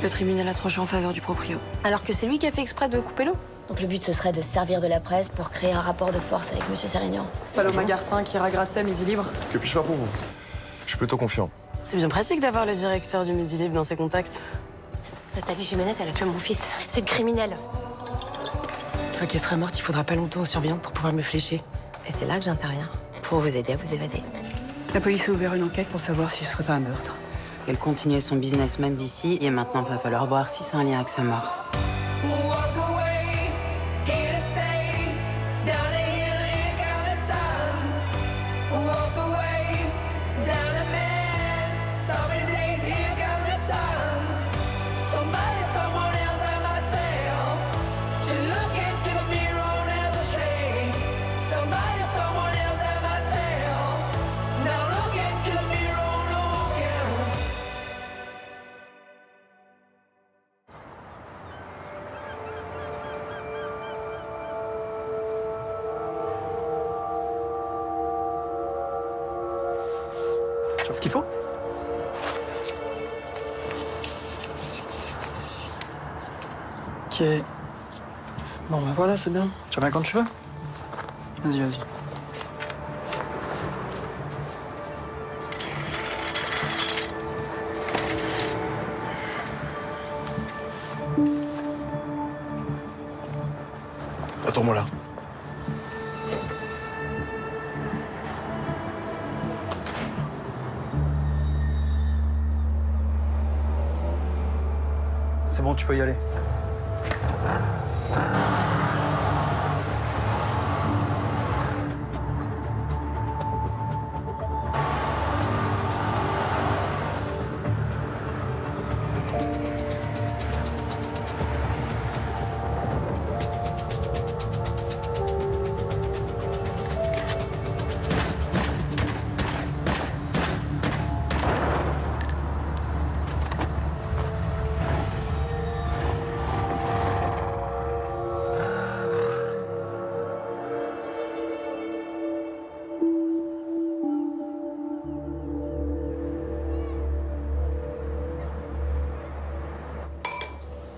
Le tribunal a tranché en faveur du proprio. Alors que c'est lui qui a fait exprès de couper l'eau. Donc le but, ce serait de se servir de la presse pour créer un rapport de force avec Monsieur Sérignan. Paloma Garcin, Kira Grasset, Midi Libre. Que puis-je faire pour vous? Je suis plutôt confiant. C'est bien pratique d'avoir le directeur du Midi Libre dans ses contacts. Nathalie Jiménez, elle a tué mon fils. C'est une criminelle. Une fois qu'elle sera morte, il faudra pas longtemps aux surveillants pour pouvoir me flécher. Et c'est là que j'interviens. Pour vous aider à vous évader. La police a ouvert une enquête pour savoir si ce serait pas un meurtre. Elle continuait son business même d'ici, et maintenant il va falloir voir si c'est un lien avec sa mort. Ce qu'il faut. Ok. Bon, bah voilà, c'est bien. Tu reviens quand tu veux. Vas-y, vas-y. Attends-moi là. C'est bon, tu peux y aller.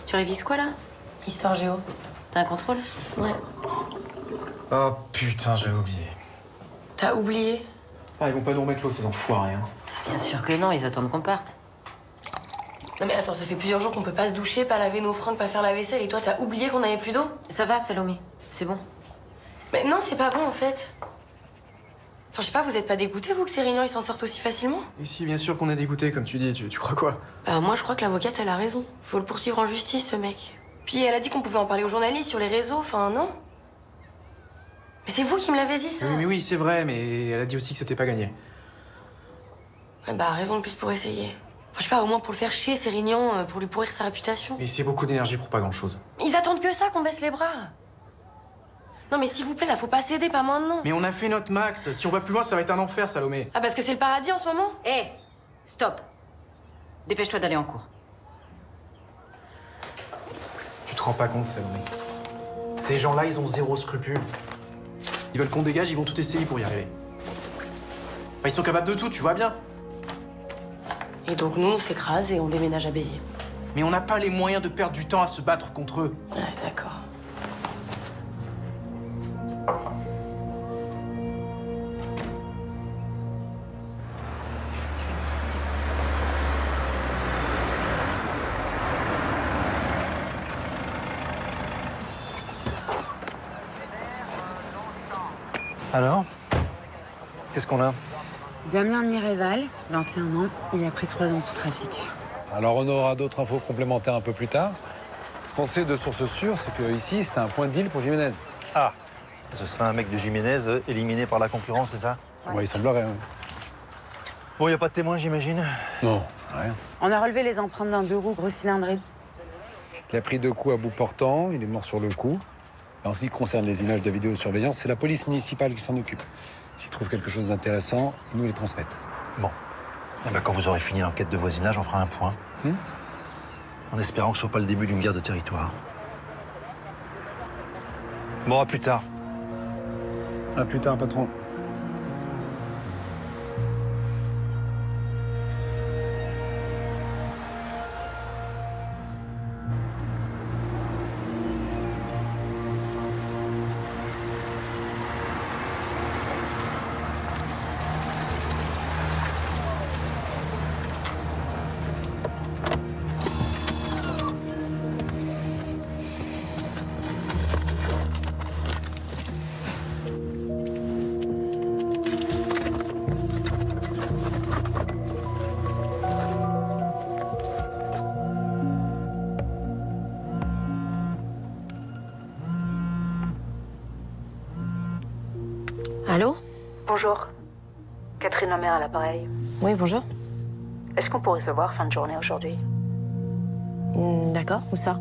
Tu révises quoi là? Histoire géo. T'as un contrôle? Ouais. Oh putain, j'avais oublié. T'as oublié? Ah, ils vont pas nous remettre l'eau, ces enfoirés, hein. Bien sûr que non, ils attendent qu'on parte. Non mais attends, ça fait plusieurs jours qu'on peut pas se doucher, pas laver nos fringues, pas faire la vaisselle, et toi t'as oublié qu'on avait plus d'eau? Ça va, Salomé, c'est bon. Mais non, c'est pas bon en fait. Enfin, je sais pas, vous êtes pas dégoûtés, vous, que Sérignan il s'en sorte aussi facilement? Ici, bien sûr qu'on est dégoûté, comme tu dis. Tu crois quoi? Bah, moi je crois que l'avocate elle a raison. Faut le poursuivre en justice, ce mec. Puis elle a dit qu'on pouvait en parler aux journalistes, sur les réseaux, enfin non? Mais c'est vous qui me l'avez dit ça? Oui, c'est vrai, mais elle a dit aussi que c'était pas gagné. Ouais, bah, raison de plus pour essayer. Enfin, je sais pas, au moins pour le faire chier, Sérignan, pour lui pourrir sa réputation. Mais c'est beaucoup d'énergie pour pas grand-chose. Ils attendent que ça, qu'on baisse les bras. Non mais s'il vous plaît, là, faut pas céder, pas maintenant. Mais on a fait notre max. Si on va plus loin, ça va être un enfer, Salomé. Ah, parce que c'est le paradis en ce moment? Hé, stop. Dépêche-toi d'aller en cours. Tu te rends pas compte, Salomé. Ces gens-là, ils ont zéro scrupule. Ils veulent qu'on dégage, ils vont tout essayer pour y arriver. Enfin, ils sont capables de tout, tu vois bien. Et donc nous, on s'écrase et on déménage à Béziers. Mais on n'a pas les moyens de perdre du temps à se battre contre eux. Ouais, d'accord. Alors? Qu'est-ce qu'on a? Damien Mireval, 21 ans, il a pris 3 ans pour trafic. Alors on aura d'autres infos complémentaires un peu plus tard. Ce qu'on sait de source sûre, c'est que ici c'était un point de deal pour Jiménez. Ah, ce serait un mec de Jiménez éliminé par la concurrence, c'est ça? Ouais, il semblerait, oui. Bon, il n'y a pas de témoin, j'imagine? Non, rien. On a relevé les empreintes d'un 2 roues gros cylindré. Il a pris 2 coups à bout portant, il est mort sur le coup. Et en ce qui concerne les images de vidéosurveillance, c'est la police municipale qui s'en occupe. S'ils trouvent quelque chose d'intéressant, ils nous les transmettent. Bon. Eh ben, quand vous aurez fini l'enquête de voisinage, on fera un point. En espérant que ce soit pas le début d'une guerre de territoire. Bon, à plus tard. À plus tard, patron. Allô? Bonjour. Catherine Lemaire à l'appareil. Oui, bonjour. Est-ce qu'on pourrait se voir fin de journée aujourd'hui? D'accord, où ça?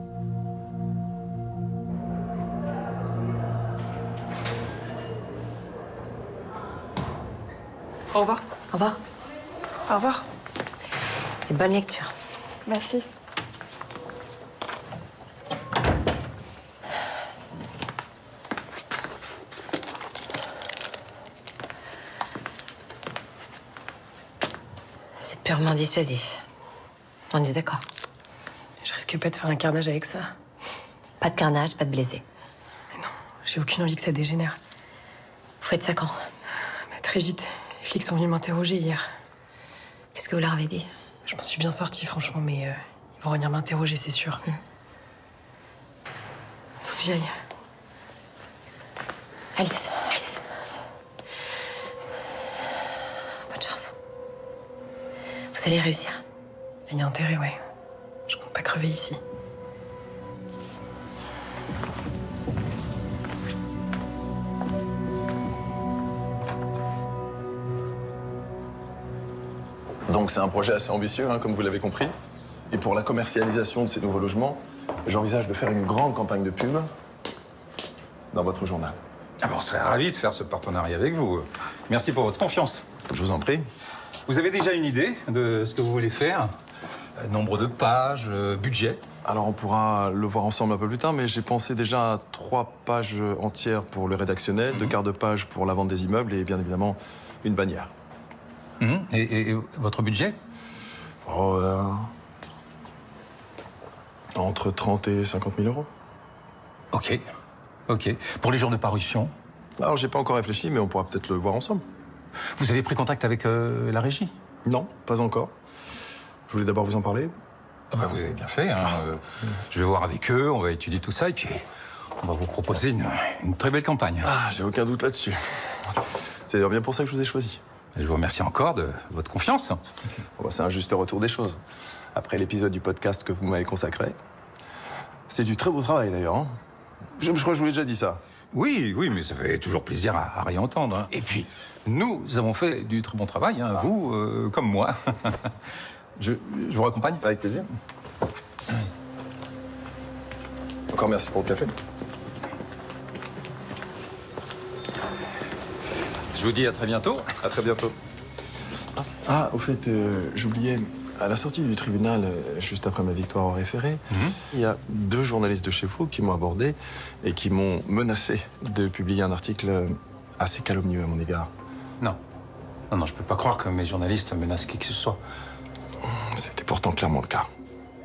Au revoir. Au revoir. Au revoir. Et bonne lecture. Merci. C'est purement dissuasif. On est d'accord. Je risque pas de faire un carnage avec ça. Pas de carnage, pas de blessés. Mais non, j'ai aucune envie que ça dégénère. Vous faites ça quand? Mais très vite. Les flics sont venus m'interroger hier. Qu'est-ce que vous leur avez dit? Je m'en suis bien sortie, franchement, mais ils vont venir m'interroger, c'est sûr. Faut que j'y aille. Alice. Bonne chance. Vous allez réussir. Il y a intérêt, ouais. Je compte pas crever ici. Donc c'est un projet assez ambitieux, hein, comme vous l'avez compris. Et pour la commercialisation de ces nouveaux logements, j'envisage de faire une grande campagne de pub dans votre journal. Ah ben, on serait ravis de faire ce partenariat avec vous. Merci pour votre confiance. Je vous en prie. Vous avez déjà une idée de ce que vous voulez faire? Nombre de pages, budget? Alors on pourra le voir ensemble un peu plus tard, mais j'ai pensé déjà à 3 pages entières pour le rédactionnel, 2 quarts de page pour la vente des immeubles et bien évidemment une bannière. Et votre budget? Oh, entre 30 et 50 000 euros. Ok. Pour les jours de parution? Alors j'ai pas encore réfléchi, mais on pourra peut-être le voir ensemble. Vous avez pris contact avec la régie? Non, pas encore. Je voulais d'abord vous en parler. Ah bah, vous avez bien fait. Hein. Je vais voir avec eux, on va étudier tout ça et puis on va vous proposer une très belle campagne. Ah, j'ai aucun doute là-dessus. C'est d'ailleurs bien pour ça que je vous ai choisi. Je vous remercie encore de votre confiance. Bon, c'est un juste retour des choses. Après l'épisode du podcast que vous m'avez consacré. C'est du très beau travail d'ailleurs. Hein. Je crois que je vous l'ai déjà dit ça. Oui, mais ça fait toujours plaisir à réentendre. Hein. Et puis, nous avons fait du très bon travail, hein, vous comme moi. Je vous raccompagne? Avec plaisir. Encore merci pour le café. Je vous dis à très bientôt. À très bientôt. Ah, au fait, j'oubliais, à la sortie du tribunal, juste après ma victoire au référé, il y a 2 journalistes de chez vous qui m'ont abordé et qui m'ont menacé de publier un article assez calomnieux à mon égard. Non, je peux pas croire que mes journalistes menacent qui que ce soit. C'était pourtant clairement le cas.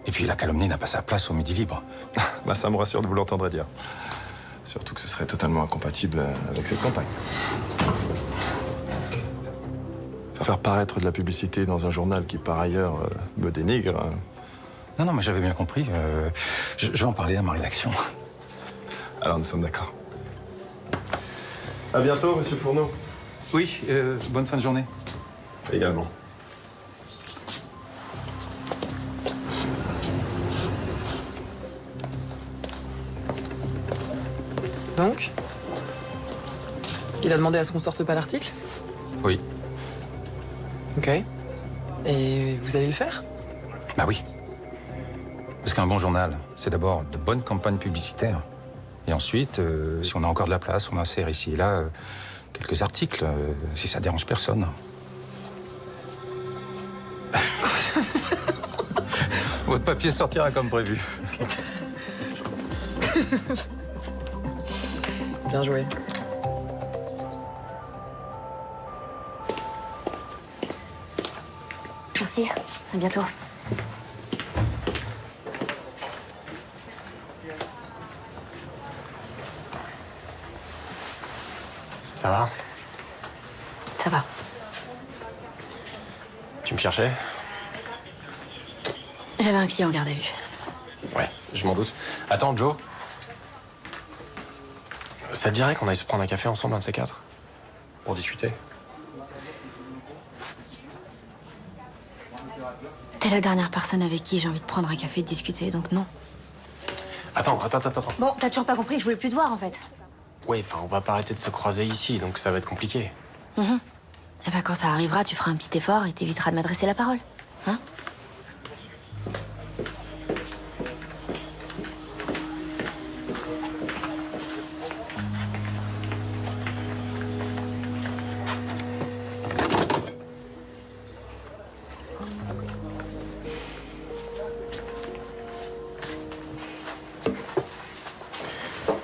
Et puis la calomnie n'a pas sa place au Midi Libre. Bah, ça me rassure de vous l'entendre dire. Surtout que ce serait totalement incompatible avec cette campagne. Faire paraître de la publicité dans un journal qui, par ailleurs, me dénigre. Non, mais j'avais bien compris. Je vais en parler à ma rédaction. Alors nous sommes d'accord. À bientôt, monsieur Fourneau. Oui, bonne fin de journée. Également. Donc, il a demandé à ce qu'on sorte pas l'article? Oui. Ok. Et vous allez le faire? Bah oui. Parce qu'un bon journal, c'est d'abord de bonnes campagnes publicitaires. Et ensuite, si on a encore de la place, on insère ici et là quelques articles, si ça dérange personne. Votre papier sortira comme prévu. Bien joué. Merci, à bientôt. Ça va? Ça va. Tu me cherchais? J'avais un client en garde à vue. Ouais, je m'en doute. Attends, Joe. Ça te dirait qu'on aille se prendre un café ensemble, un de ces 4? Pour discuter? T'es la dernière personne avec qui j'ai envie de prendre un café et de discuter, donc non. Attends. Bon, t'as toujours pas compris que je voulais plus te voir, en fait. Ouais, enfin, on va pas arrêter de se croiser ici, donc ça va être compliqué. Eh ben, quand ça arrivera, tu feras un petit effort et t'éviteras de m'adresser la parole. Hein?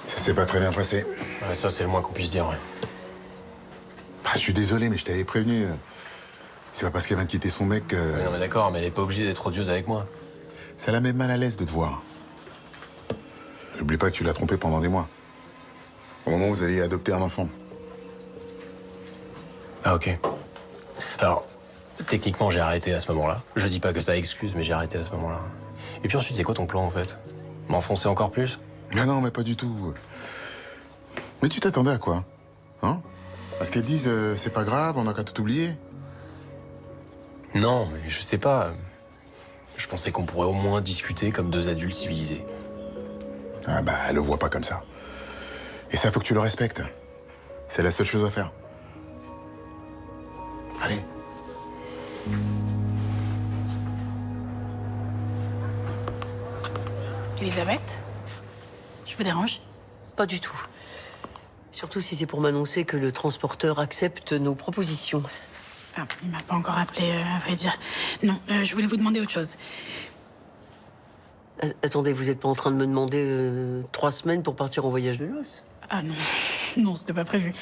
Ça s'est pas très bien passé. Ouais, ça, c'est le moins qu'on puisse dire, ouais. Ah, je suis désolé, mais je t'avais prévenu. C'est pas parce qu'elle vient de quitter son mec que... Ouais, non, mais d'accord, mais elle est pas obligée d'être odieuse avec moi. Ça la met mal à l'aise de te voir. N'oublie pas que tu l'as trompée pendant des mois. Au moment où vous alliez adopter un enfant. Ah, ok. Alors, techniquement, j'ai arrêté à ce moment-là. Je dis pas que ça excuse, mais j'ai arrêté à ce moment-là. Et puis ensuite, c'est quoi ton plan, en fait? M'enfoncer encore plus? Mais non, mais pas du tout. Mais tu t'attendais à quoi? Hein? À ce qu'elles disent, c'est pas grave, on a qu'à tout oublier? Non, mais je sais pas. Je pensais qu'on pourrait au moins discuter comme deux adultes civilisés. Ah bah, elle le voit pas comme ça. Et ça, faut que tu le respectes. C'est la seule chose à faire. Allez. Elisabeth, je vous dérange? Pas du tout. Surtout si c'est pour m'annoncer que le transporteur accepte nos propositions. Ah, il m'a pas encore appelé, à vrai dire. Non, je voulais vous demander autre chose. Attendez, vous êtes pas en train de me demander 3 semaines pour partir en voyage de noces? Ah non, non, c'était pas prévu.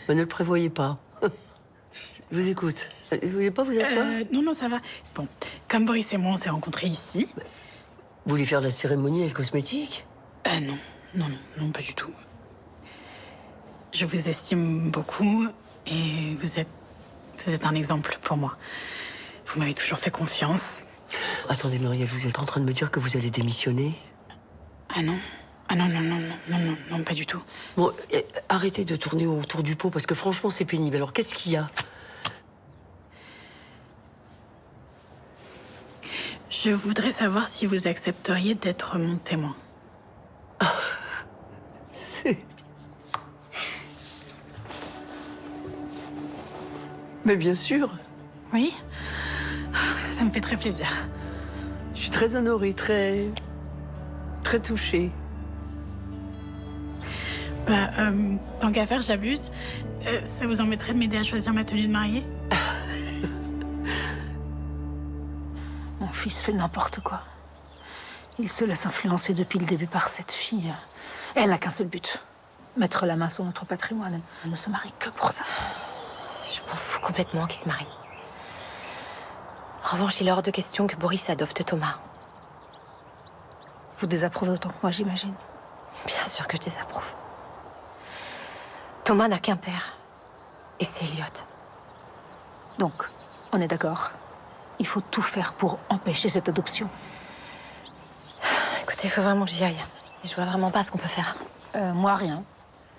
Ben, ne le prévoyez pas. Je vous écoute. Vous voulez pas vous asseoir? Non, non, ça va. C'est bon. Comme Boris et moi, on s'est rencontrés ici. Vous voulez faire la cérémonie et le cosmétique? Non, non, non, non, pas du tout. Je vous estime beaucoup et vous êtes un exemple pour moi. Vous m'avez toujours fait confiance. Attendez, Muriel, vous êtes pas en train de me dire que vous allez démissionner? Ah non. Ah non, non, non, non, non, non, non, pas du tout. Bon, arrêtez de tourner autour du pot, parce que franchement, c'est pénible. Alors, qu'est-ce qu'il y a? Je voudrais savoir si vous accepteriez d'être mon témoin. C'est... Mais bien sûr. Oui? Ça me fait très plaisir. Je suis très honorée, très touchée. Bah, tant qu'à faire, j'abuse. Ça vous embêterait de m'aider à choisir ma tenue de mariée? Mon fils fait n'importe quoi. Il se laisse influencer depuis le début par cette fille. Elle n'a qu'un seul but. Mettre la main sur notre patrimoine. Elle ne se marie que pour ça. Je m'en fous complètement qu'il se marie. En revanche, il est hors de question que Boris adopte Thomas. Vous désapprouvez autant que moi, j'imagine. Bien sûr que je désapprouve. Thomas n'a qu'un père. Et c'est Elliot. Donc, on est d'accord. Il faut tout faire pour empêcher cette adoption. Écoutez, il faut vraiment que j'y aille. Et je vois vraiment pas ce qu'on peut faire. Moi, rien.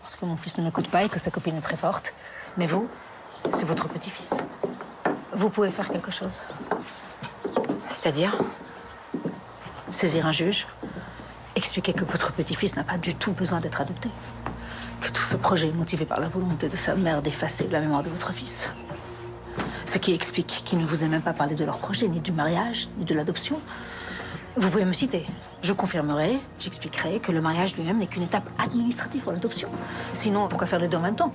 Parce que mon fils ne m'écoute pas et que sa copine est très forte. Mais vous, c'est votre petit-fils. Vous pouvez faire quelque chose. C'est-à-dire? Saisir un juge. Expliquer que votre petit-fils n'a pas du tout besoin d'être adopté. Que tout ce projet est motivé par la volonté de sa mère d'effacer la mémoire de votre fils. Ce qui explique qu'ils ne vous aient même pas parlé de leur projet, ni du mariage, ni de l'adoption. Vous pouvez me citer. Je confirmerai, j'expliquerai que le mariage lui-même n'est qu'une étape administrative pour l'adoption. Sinon, pourquoi faire les deux en même temps?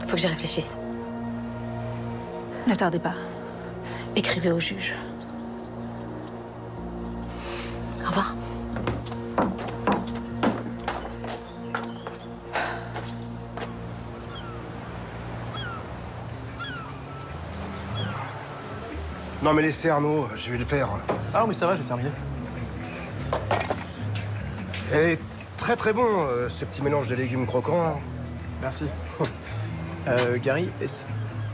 Faut que j'y réfléchisse. Ne tardez pas. Écrivez au juge. Au revoir. Non mais laissez Arnaud, je vais le faire. Ah mais ça va, j'ai terminé. Et très très bon, ce petit mélange de légumes croquants. Merci. Gary, est-ce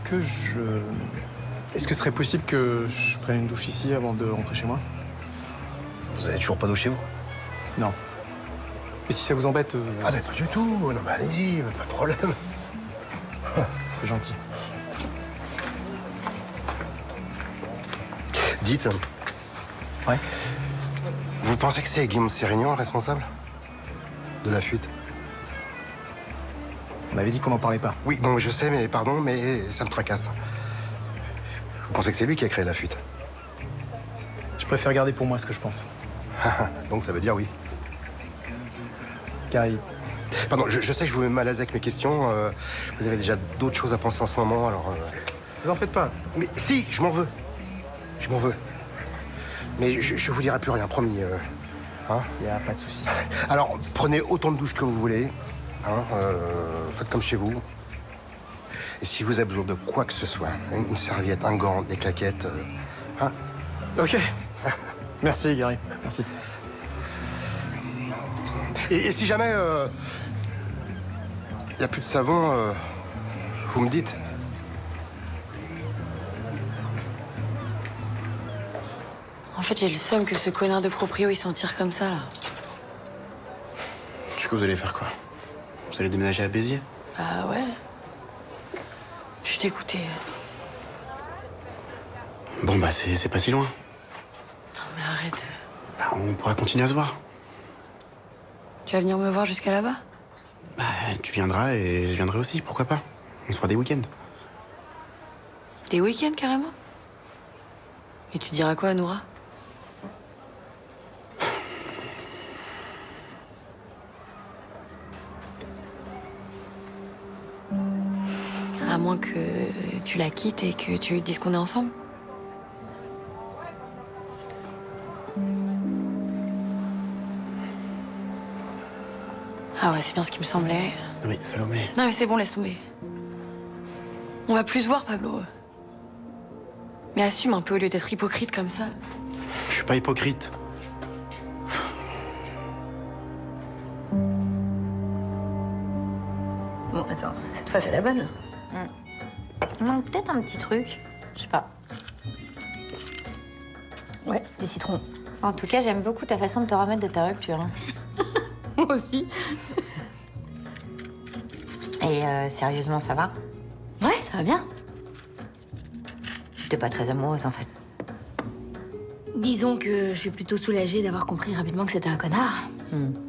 que ce serait possible que je prenne une douche ici avant de rentrer chez moi? Vous avez toujours pas d'eau chez vous? Non. Et si ça vous embête... Ah mais pas du tout, non mais allez-y, pas de problème. C'est gentil. Dites. Ouais. Vous pensez que c'est Guillaume Sérignan, le responsable de la fuite? On avait dit qu'on n'en parlait pas. Oui, bon, je sais, mais pardon, mais ça me tracasse. Vous pensez que c'est lui qui a créé la fuite? Je préfère garder pour moi ce que je pense. Donc ça veut dire oui. Carrie. Pardon, je sais que je vous mets mal à l'aise avec mes questions. Vous avez déjà d'autres choses à penser en ce moment, alors... Vous en faites pas. Mais si, je m'en veux. Je m'en veux. Mais je vous dirai plus rien, promis. Hein? Y a pas de souci. Alors, prenez autant de douches que vous voulez. Hein, faites comme chez vous. Et si vous avez besoin de quoi que ce soit, une serviette, un gant, des claquettes... hein? Ok. Merci, Gary. Merci. Et si jamais... y a plus de savon, vous me dites. En fait, j'ai le seum que ce connard de proprio, il s'en tire comme ça, là. Du coup, vous allez faire quoi? Vous allez déménager à Béziers? Ah ouais. Je suis dégoûtée. Bon, bah, c'est pas si loin. Non, mais arrête. Bah, on pourra continuer à se voir. Tu vas venir me voir jusqu'à là-bas? Bah, tu viendras et je viendrai aussi, pourquoi pas? On se fera des week-ends. Des week-ends, carrément? Et tu diras quoi à Noura? À moins que tu la quittes et que tu lui dises qu'on est ensemble. Ah ouais, c'est bien ce qui me semblait. Oui, Salomé. Non mais c'est bon, laisse tomber. On va plus se voir, Pablo. Mais assume un peu au lieu d'être hypocrite comme ça. Je suis pas hypocrite. Bon, attends, cette fois c'est la bonne. Non, peut-être un petit truc. Je sais pas. Ouais, des citrons. En tout cas, j'aime beaucoup ta façon de te remettre de ta rupture. Hein. Moi aussi. Et sérieusement, ça va? Ouais, ça va bien. J'étais pas très amoureuse, en fait. Disons que je suis plutôt soulagée d'avoir compris rapidement que c'était un connard.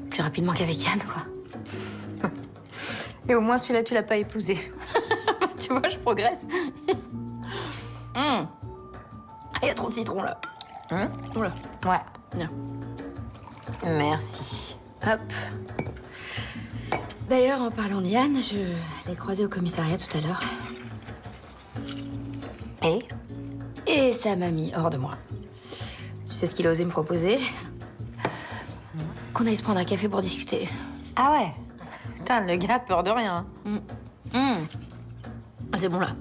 Plus rapidement qu'avec Yann, quoi. Et au moins, celui-là, tu l'as pas épousé. Tu vois, je progresse. Il y a trop de citron, là. Oula. Ouais. Bien. Merci. Hop. D'ailleurs, en parlant de Yann, je l'ai croisé au commissariat tout à l'heure. Et ça m'a mis hors de moi. Tu sais ce qu'il a osé me proposer? Qu'on aille se prendre un café pour discuter. Ah ouais? Putain, le gars a peur de rien. Ah, c'est bon, là.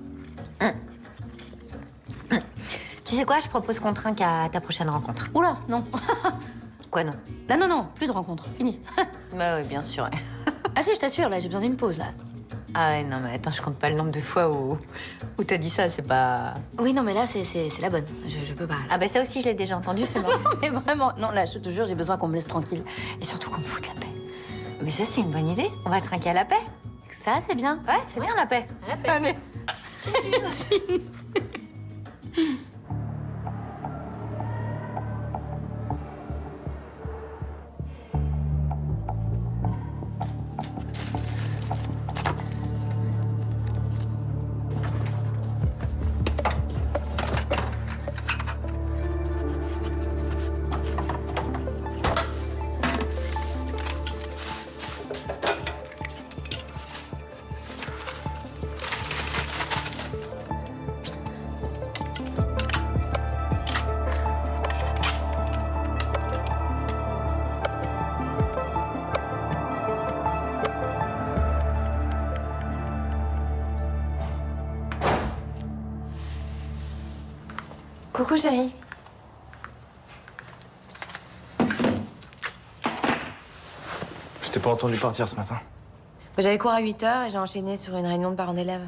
Tu sais quoi? Je propose qu'on trinque à ta prochaine rencontre. Oula, non. Quoi, non? Non, plus de rencontres. Fini. Bah oui, bien sûr. Ouais. Ah si, je t'assure, là, j'ai besoin d'une pause, là. Ah ouais, non, mais attends, je compte pas le nombre de fois où t'as dit ça, c'est pas... Oui, non, mais là, c'est la bonne. Je peux pas. Là. Ah bah ça aussi, je l'ai déjà entendu, c'est bon. Non, mais vraiment, non, là, je te jure, j'ai besoin qu'on me laisse tranquille. Et surtout qu'on me foute la paix. Mais ça, c'est une bonne idée. On va trinquer à la paix. Ça, c'est bien. Ouais, c'est bien, la paix. À la paix. Allez. Merci. Coucou, chérie. Je t'ai pas entendu partir ce matin. J'avais cours à 8h et j'ai enchaîné sur une réunion de parents d'élèves.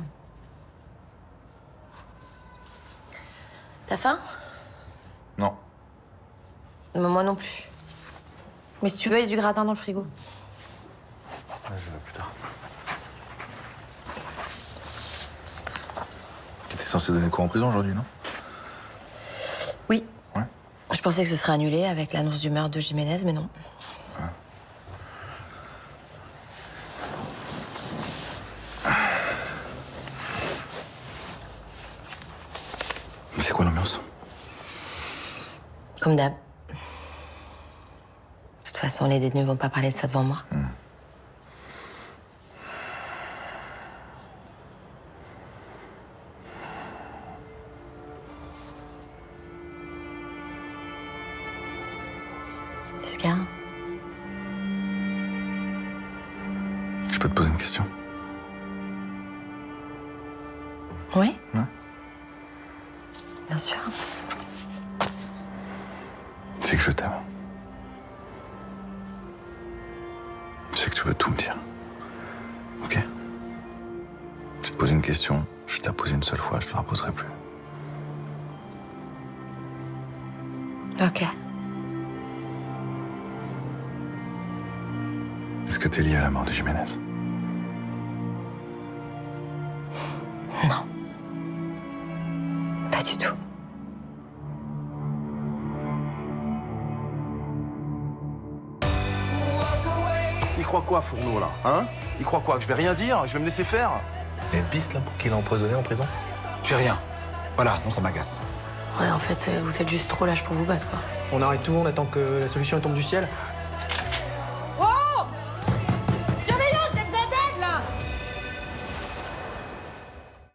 T'as faim? Non. Mais moi non plus. Mais si tu veux, il y a du gratin dans le frigo. Ouais, je vais plus tard. T'étais censé donner cours en prison aujourd'hui, non? Oui. Ouais. Je pensais que ce serait annulé avec l'annonce du meurtre de Jiménez, mais non. C'est quoi l'ambiance? Comme d'hab. De toute façon, les détenus vont pas parler de ça devant moi. Oscar? Je peux te poser une question? Oui? Ouais. Bien sûr. C'est que je t'aime. Je sais que tu veux tout me dire. Ok? Je te pose une question, je te la pose une seule fois, je te la reposerai plus. Ok. Est-ce que t'es lié à la mort de Jiménez? Non. Pas du tout. Il croit quoi, Fourneau, là? Hein? Il croit quoi? Que je vais rien dire? Je vais me laisser faire? Il y a une piste, là, pour qu'il ait empoisonné en prison? J'ai rien. Voilà, non, ça m'agace. Ouais, en fait, vous êtes juste trop lâche pour vous battre, quoi. On arrête tout, on attend que la solution tombe du ciel.